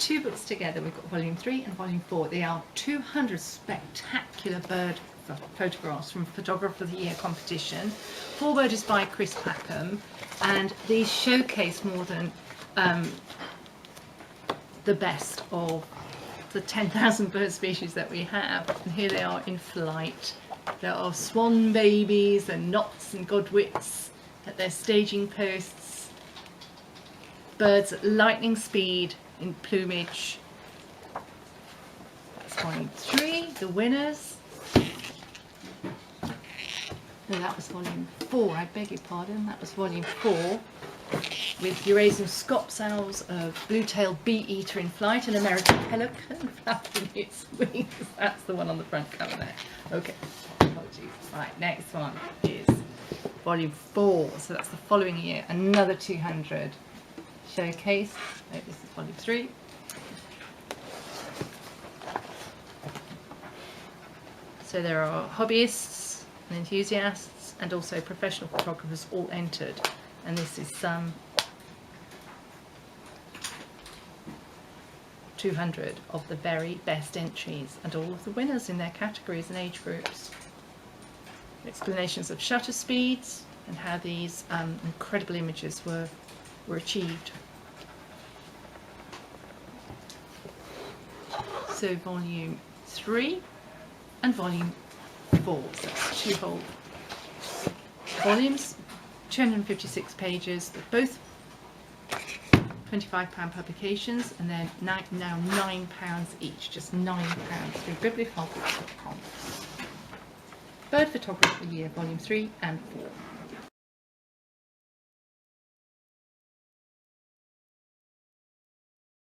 two books together. We've got volume 3 and volume 4. They are 200 spectacular bird photographs from Photographer of the Year competition. Foreword is by Chris Packham, and these showcase more than the best of the 10,000 bird species that we have. And here they are in flight. There are swan babies and knots and godwits at their staging posts. Birds at lightning speed in plumage. That's volume 3, the winners. No, that was volume 4, I beg your pardon. That was volume 4, with Eurasian Scops owls, a blue-tailed bee-eater in flight, an American pelican flapping its wings. That's the one on the front cover there. Okay, apologies. Right, next one is volume 4, so that's the following year. Another 200 showcase. No, this is volume 3. So there are hobbyists and enthusiasts and also professional photographers all entered, and this is 200 of the very best entries and all of the winners in their categories and age groups. Explanations of shutter speeds and how these incredible images were achieved. So volume 3 and volume 4, so that's 2 whole volumes, 256 pages. They're both £25 publications, and they're now £9 each, just £9 through bibliophile.com. Bird Photography of the Year, volume 3 and 4.